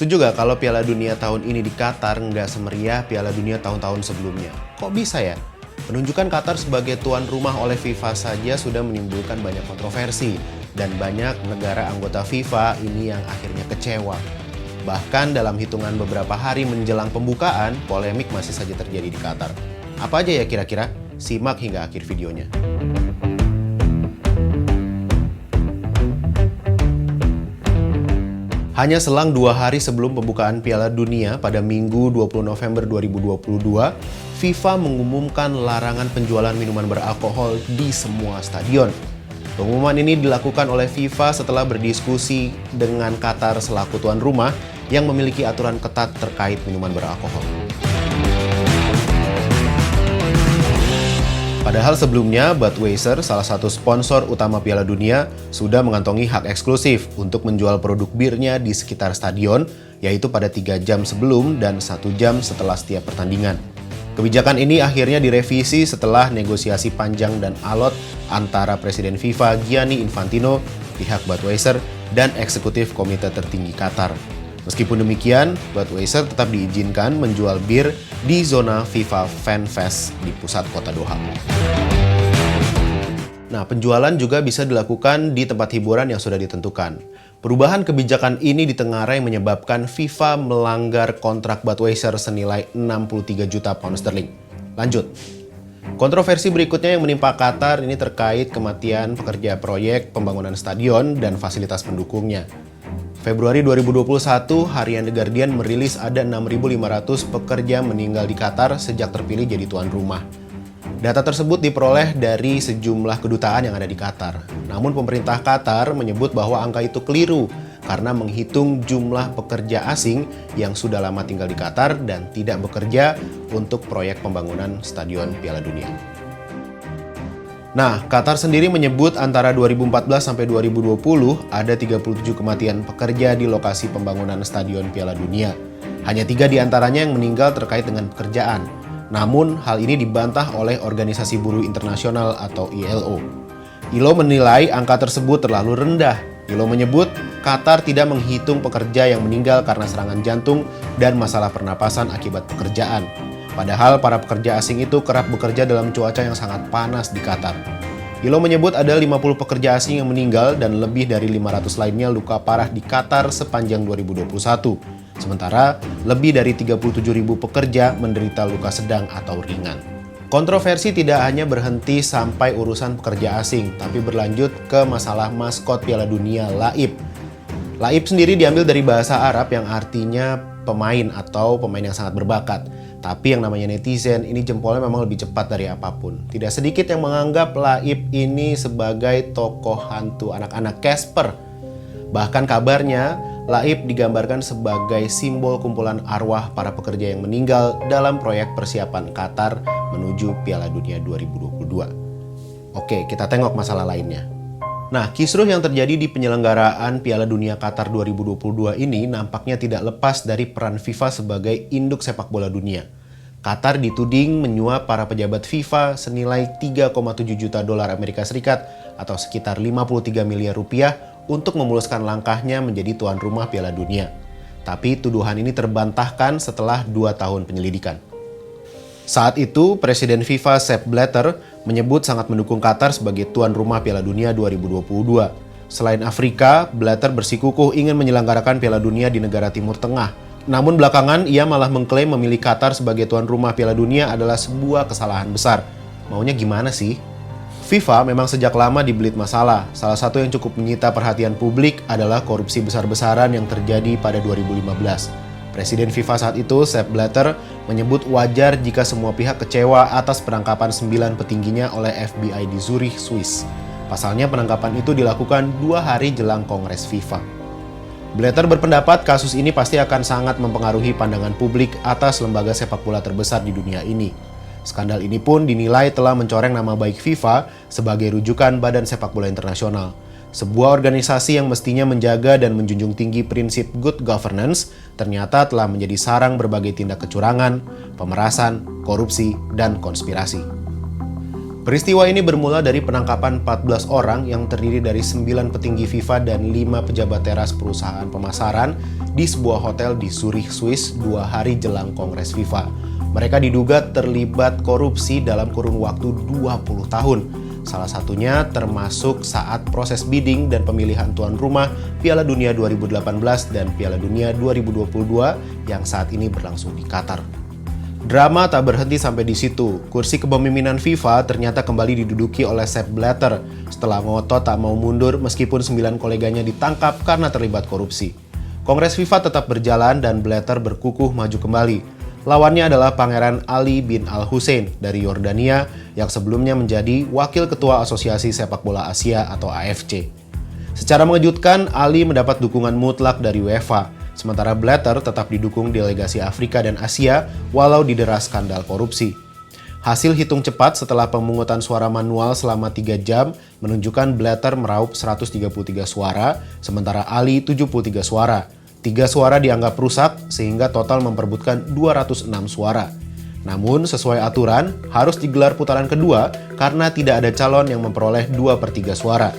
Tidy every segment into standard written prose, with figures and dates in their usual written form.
Setuju gak kalau Piala Dunia tahun ini di Qatar nggak semeriah Piala Dunia tahun-tahun sebelumnya? Kok bisa ya? Penunjukan Qatar sebagai tuan rumah oleh FIFA saja sudah menimbulkan banyak kontroversi. Dan banyak negara anggota FIFA ini yang akhirnya kecewa. Bahkan dalam hitungan beberapa hari menjelang pembukaan, polemik masih saja terjadi di Qatar. Apa aja ya kira-kira? Simak hingga akhir videonya. Hanya selang 2 hari sebelum pembukaan Piala Dunia pada Minggu 20 November 2022, FIFA mengumumkan larangan penjualan minuman beralkohol di semua stadion. Pengumuman ini dilakukan oleh FIFA setelah berdiskusi dengan Qatar selaku tuan rumah yang memiliki aturan ketat terkait minuman beralkohol. Padahal sebelumnya, Budweiser, salah satu sponsor utama Piala Dunia, sudah mengantongi hak eksklusif untuk menjual produk birnya di sekitar stadion, yaitu pada 3 jam sebelum dan 1 jam setelah setiap pertandingan. Kebijakan ini akhirnya direvisi setelah negosiasi panjang dan alot antara Presiden FIFA Gianni Infantino, pihak Budweiser, dan eksekutif komite tertinggi Qatar. Meskipun demikian, Budweiser tetap diizinkan menjual bir di zona FIFA Fan Fest di pusat kota Doha. Nah, penjualan juga bisa dilakukan di tempat hiburan yang sudah ditentukan. Perubahan kebijakan ini ditengarai menyebabkan FIFA melanggar kontrak Budweiser senilai 63 juta pound sterling. Lanjut. Kontroversi berikutnya yang menimpa Qatar ini terkait kematian pekerja proyek pembangunan stadion dan fasilitas pendukungnya. Februari 2021, harian The Guardian merilis ada 6.500 pekerja meninggal di Qatar sejak terpilih jadi tuan rumah. Data tersebut diperoleh dari sejumlah kedutaan yang ada di Qatar. Namun pemerintah Qatar menyebut bahwa angka itu keliru karena menghitung jumlah pekerja asing yang sudah lama tinggal di Qatar dan tidak bekerja untuk proyek pembangunan Stadion Piala Dunia. Nah, Qatar sendiri menyebut antara 2014 sampai 2020 ada 37 kematian pekerja di lokasi pembangunan Stadion Piala Dunia. Hanya 3 diantaranya yang meninggal terkait dengan pekerjaan. Namun, hal ini dibantah oleh Organisasi Buruh Internasional atau ILO. ILO menilai angka tersebut terlalu rendah. ILO menyebut Qatar tidak menghitung pekerja yang meninggal karena serangan jantung dan masalah pernapasan akibat pekerjaan. Padahal para pekerja asing itu kerap bekerja dalam cuaca yang sangat panas di Qatar. ILO menyebut ada 50 pekerja asing yang meninggal dan lebih dari 500 lainnya luka parah di Qatar sepanjang 2021. Sementara lebih dari 37.000 pekerja menderita luka sedang atau ringan. Kontroversi tidak hanya berhenti sampai urusan pekerja asing, tapi berlanjut ke masalah maskot Piala Dunia Laib. Laib sendiri diambil dari bahasa Arab yang artinya pemain atau pemain yang sangat berbakat. Tapi yang namanya netizen ini jempolnya memang lebih cepat dari apapun. Tidak sedikit yang menganggap Laib ini sebagai tokoh hantu anak-anak Casper. Bahkan kabarnya, Laib digambarkan sebagai simbol kumpulan arwah para pekerja yang meninggal dalam proyek persiapan Qatar menuju Piala Dunia 2022. Oke, kita tengok masalah lainnya. Nah, kisruh yang terjadi di penyelenggaraan Piala Dunia Qatar 2022 ini nampaknya tidak lepas dari peran FIFA sebagai induk sepak bola dunia. Qatar dituding menyuap para pejabat FIFA senilai 3,7 juta dolar Amerika Serikat atau sekitar 53 miliar rupiah untuk memuluskan langkahnya menjadi tuan rumah Piala Dunia. Tapi tuduhan ini terbantahkan setelah 2 tahun penyelidikan. Saat itu, Presiden FIFA Sepp Blatter menyebut sangat mendukung Qatar sebagai tuan rumah Piala Dunia 2022. Selain Afrika, Blatter bersikukuh ingin menyelenggarakan Piala Dunia di negara Timur Tengah. Namun belakangan, ia malah mengklaim memilih Qatar sebagai tuan rumah Piala Dunia adalah sebuah kesalahan besar. Maunya gimana sih? FIFA memang sejak lama dibelit masalah. Salah satu yang cukup menyita perhatian publik adalah korupsi besar-besaran yang terjadi pada 2015. Presiden FIFA saat itu, Sepp Blatter, menyebut wajar jika semua pihak kecewa atas penangkapan 9 petingginya oleh FBI di Zurich, Swiss. Pasalnya penangkapan itu dilakukan 2 hari jelang Kongres FIFA. Blatter berpendapat kasus ini pasti akan sangat mempengaruhi pandangan publik atas lembaga sepak bola terbesar di dunia ini. Skandal ini pun dinilai telah mencoreng nama baik FIFA sebagai rujukan Badan Sepak Bola Internasional. Sebuah organisasi yang mestinya menjaga dan menjunjung tinggi prinsip good governance ternyata telah menjadi sarang berbagai tindak kecurangan, pemerasan, korupsi, dan konspirasi. Peristiwa ini bermula dari penangkapan 14 orang yang terdiri dari 9 petinggi FIFA dan 5 pejabat teras perusahaan pemasaran di sebuah hotel di Zurich, Swiss 2 hari jelang Kongres FIFA. Mereka diduga terlibat korupsi dalam kurun waktu 20 tahun. Salah satunya termasuk saat proses bidding dan pemilihan tuan rumah Piala Dunia 2018 dan Piala Dunia 2022 yang saat ini berlangsung di Qatar. Drama tak berhenti sampai di situ. Kursi kepemimpinan FIFA ternyata kembali diduduki oleh Sepp Blatter setelah ngotot tak mau mundur meskipun 9 koleganya ditangkap karena terlibat korupsi. Kongres FIFA tetap berjalan dan Blatter berkukuh maju kembali. Lawannya adalah Pangeran Ali bin Al Hussein dari Yordania yang sebelumnya menjadi Wakil Ketua Asosiasi Sepak Bola Asia atau AFC. Secara mengejutkan, Ali mendapat dukungan mutlak dari UEFA, sementara Blatter tetap didukung delegasi Afrika dan Asia walau didera skandal korupsi. Hasil hitung cepat setelah pemungutan suara manual selama 3 jam menunjukkan Blatter meraup 133 suara, sementara Ali 73 suara. 3 suara dianggap rusak sehingga total memperebutkan 206 suara. Namun sesuai aturan harus digelar putaran kedua karena tidak ada calon yang memperoleh 2/3 suara.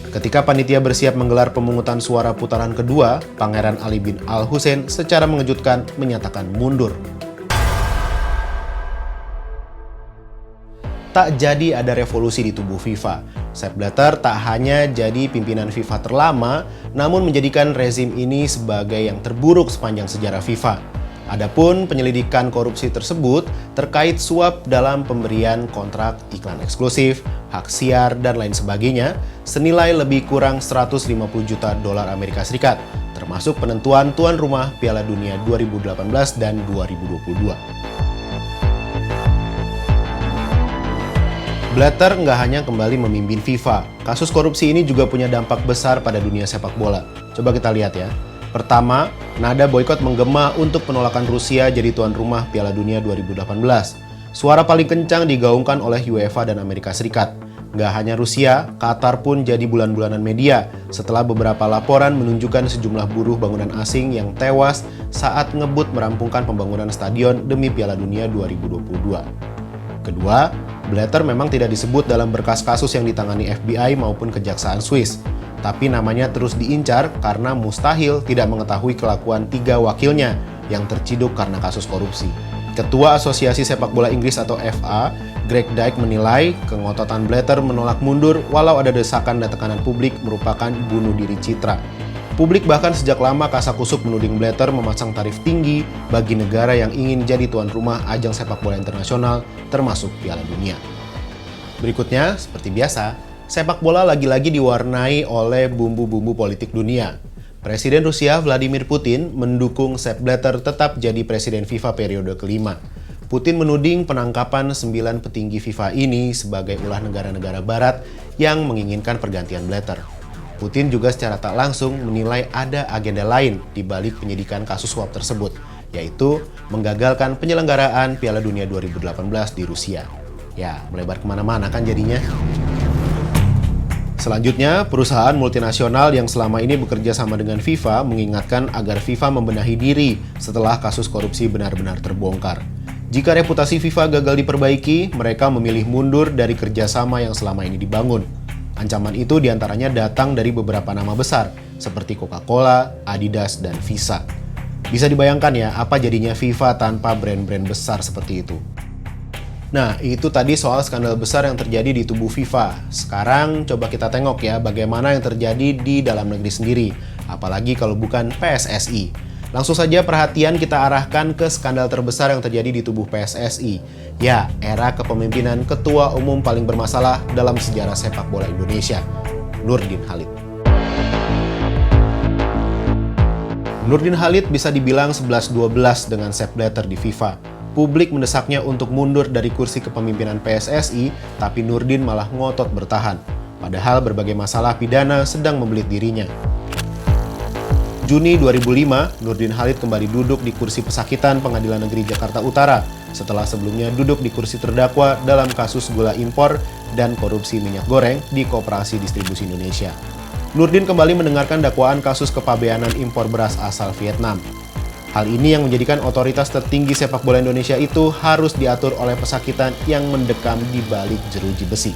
Ketika panitia bersiap menggelar pemungutan suara putaran kedua, Pangeran Ali bin Al Hussein secara mengejutkan menyatakan mundur. Tak jadi ada revolusi di tubuh FIFA. Sepp Blatter tak hanya jadi pimpinan FIFA terlama, namun menjadikan rezim ini sebagai yang terburuk sepanjang sejarah FIFA. Adapun penyelidikan korupsi tersebut terkait suap dalam pemberian kontrak iklan eksklusif, hak siar, dan lain sebagainya senilai lebih kurang 150 juta dolar Amerika Serikat, termasuk penentuan tuan rumah Piala Dunia 2018 dan 2022. Blatter nggak hanya kembali memimpin FIFA, kasus korupsi ini juga punya dampak besar pada dunia sepak bola. Coba kita lihat ya. Pertama, nada boikot menggema untuk penolakan Rusia jadi tuan rumah Piala Dunia 2018. Suara paling kencang digaungkan oleh UEFA dan Amerika Serikat. Nggak hanya Rusia, Qatar pun jadi bulan-bulanan media setelah beberapa laporan menunjukkan sejumlah buruh bangunan asing yang tewas saat ngebut merampungkan pembangunan stadion demi Piala Dunia 2022. Kedua, Blatter memang tidak disebut dalam berkas kasus yang ditangani FBI maupun Kejaksaan Swiss, tapi namanya terus diincar karena mustahil tidak mengetahui kelakuan 3 wakilnya yang terciduk karena kasus korupsi. Ketua Asosiasi Sepak Bola Inggris atau FA, Greg Dyke menilai kengototan Blatter menolak mundur walau ada desakan dan tekanan publik merupakan bunuh diri citra. Publik bahkan sejak lama kasakusuk menuding Blatter memasang tarif tinggi bagi negara yang ingin jadi tuan rumah ajang sepak bola internasional termasuk Piala Dunia. Berikutnya, seperti biasa, sepak bola lagi-lagi diwarnai oleh bumbu-bumbu politik dunia. Presiden Rusia Vladimir Putin mendukung Sepp Blatter tetap jadi presiden FIFA periode kelima. Putin menuding penangkapan 9 petinggi FIFA ini sebagai ulah negara-negara barat yang menginginkan pergantian Blatter. Putin juga secara tak langsung menilai ada agenda lain di balik penyidikan kasus suap tersebut, yaitu menggagalkan penyelenggaraan Piala Dunia 2018 di Rusia. Ya, melebar kemana-mana kan jadinya. Selanjutnya, perusahaan multinasional yang selama ini bekerja sama dengan FIFA mengingatkan agar FIFA membenahi diri setelah kasus korupsi benar-benar terbongkar. Jika reputasi FIFA gagal diperbaiki, mereka memilih mundur dari kerjasama yang selama ini dibangun. Ancaman itu diantaranya datang dari beberapa nama besar, seperti Coca-Cola, Adidas, dan Visa. Bisa dibayangkan ya, apa jadinya FIFA tanpa brand-brand besar seperti itu. Nah, itu tadi soal skandal besar yang terjadi di tubuh FIFA. Sekarang coba kita tengok ya, bagaimana yang terjadi di dalam negeri sendiri, apalagi kalau bukan PSSI. Langsung saja perhatian kita arahkan ke skandal terbesar yang terjadi di tubuh PSSI. Ya, era kepemimpinan ketua umum paling bermasalah dalam sejarah sepak bola Indonesia, Nurdin Halid. Nurdin Halid bisa dibilang 11-12 dengan Sepp Blatter di FIFA. Publik mendesaknya untuk mundur dari kursi kepemimpinan PSSI, tapi Nurdin malah ngotot bertahan. Padahal berbagai masalah pidana sedang membelit dirinya. Juni 2005, Nurdin Halid kembali duduk di kursi pesakitan Pengadilan Negeri Jakarta Utara setelah sebelumnya duduk di kursi terdakwa dalam kasus gula impor dan korupsi minyak goreng di Koperasi Distribusi Indonesia. Nurdin kembali mendengarkan dakwaan kasus kepabeanan impor beras asal Vietnam. Hal ini yang menjadikan otoritas tertinggi sepak bola Indonesia itu harus diatur oleh pesakitan yang mendekam di balik jeruji besi.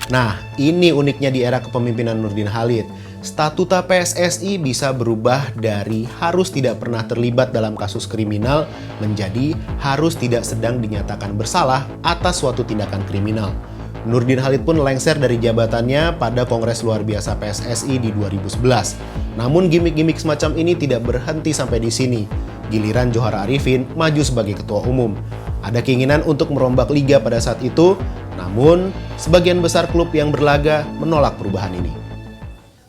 Nah, ini uniknya di era kepemimpinan Nurdin Halid. Statuta PSSI bisa berubah dari harus tidak pernah terlibat dalam kasus kriminal menjadi harus tidak sedang dinyatakan bersalah atas suatu tindakan kriminal. Nurdin Halid pun lengser dari jabatannya pada Kongres Luar Biasa PSSI di 2011. Namun gimmick-gimmick semacam ini tidak berhenti sampai di sini. Giliran Johar Arifin maju sebagai ketua umum. Ada keinginan untuk merombak liga pada saat itu, namun sebagian besar klub yang berlaga menolak perubahan ini.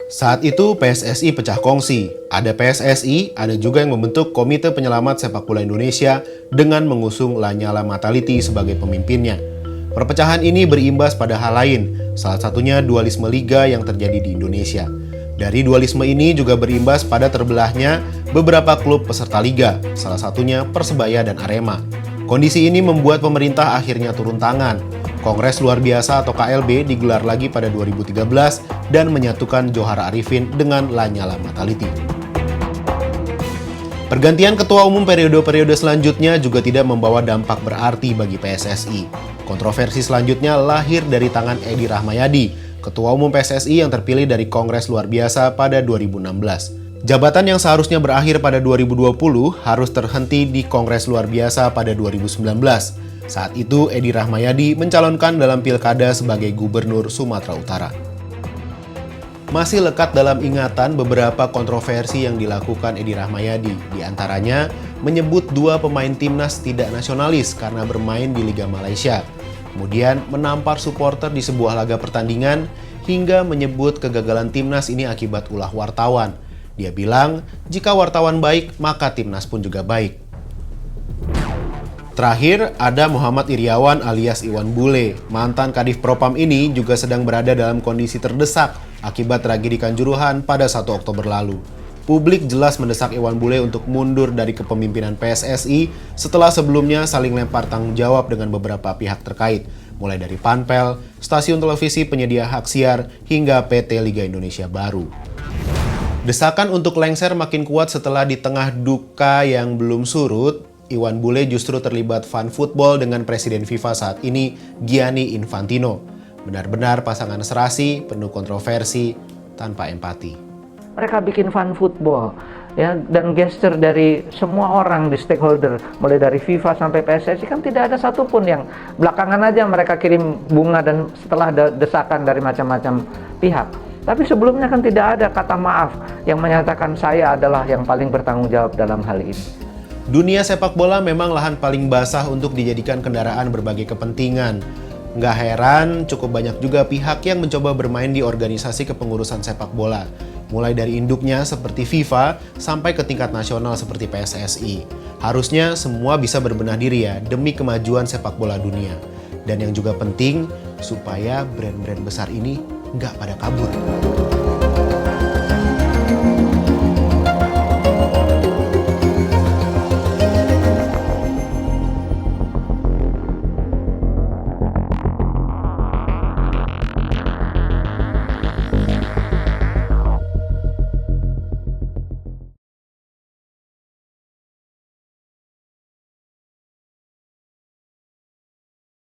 Saat itu PSSI pecah kongsi. Ada PSSI, ada juga yang membentuk Komite Penyelamat Sepak Bola Indonesia dengan mengusung Lanyala Mataliti sebagai pemimpinnya. Perpecahan ini berimbas pada hal lain, salah satunya dualisme liga yang terjadi di Indonesia. Dari dualisme ini juga berimbas pada terbelahnya beberapa klub peserta liga, salah satunya Persebaya dan Arema. Kondisi ini membuat pemerintah akhirnya turun tangan. Kongres Luar Biasa atau KLB digelar lagi pada 2013 dan menyatukan Johar Arifin dengan Lanyala Mataliti. Pergantian ketua umum periode-periode selanjutnya juga tidak membawa dampak berarti bagi PSSI. Kontroversi selanjutnya lahir dari tangan Edi Rahmayadi, ketua umum PSSI yang terpilih dari Kongres Luar Biasa pada 2016. Jabatan yang seharusnya berakhir pada 2020 harus terhenti di Kongres Luar Biasa pada 2019. Saat itu Edi Rahmayadi mencalonkan dalam pilkada sebagai Gubernur Sumatera Utara. Masih lekat dalam ingatan beberapa kontroversi yang dilakukan Edi Rahmayadi, di antaranya menyebut 2 pemain timnas tidak nasionalis karena bermain di Liga Malaysia. Kemudian menampar supporter di sebuah laga pertandingan hingga menyebut kegagalan timnas ini akibat ulah wartawan. Dia bilang, jika wartawan baik, maka timnas pun juga baik. Terakhir, ada Muhammad Iriawan alias Iwan Bule. Mantan Kadif Propam ini juga sedang berada dalam kondisi terdesak akibat tragedi Kanjuruhan pada 1 Oktober lalu. Publik jelas mendesak Iwan Bule untuk mundur dari kepemimpinan PSSI setelah sebelumnya saling lempar tanggung jawab dengan beberapa pihak terkait, mulai dari Panpel, stasiun televisi penyedia hak siar, hingga PT Liga Indonesia Baru. Desakan untuk lengser makin kuat setelah di tengah duka yang belum surut, Iwan Bule justru terlibat fun football dengan Presiden FIFA saat ini, Gianni Infantino. Benar-benar pasangan serasi, penuh kontroversi, tanpa empati. Mereka bikin fun football, ya, dan gesture dari semua orang di stakeholder, mulai dari FIFA sampai PSSI, kan tidak ada satupun yang belakangan aja mereka kirim bunga dan setelah ada desakan dari macam-macam pihak. Tapi sebelumnya kan tidak ada kata maaf yang menyatakan saya adalah yang paling bertanggung jawab dalam hal ini. Dunia sepak bola memang lahan paling basah untuk dijadikan kendaraan berbagai kepentingan. Nggak heran, cukup banyak juga pihak yang mencoba bermain di organisasi kepengurusan sepak bola. Mulai dari induknya seperti FIFA, sampai ke tingkat nasional seperti PSSI. Harusnya semua bisa berbenah diri ya, demi kemajuan sepak bola dunia. Dan yang juga penting, supaya brand-brand besar ini nggak pada kabur.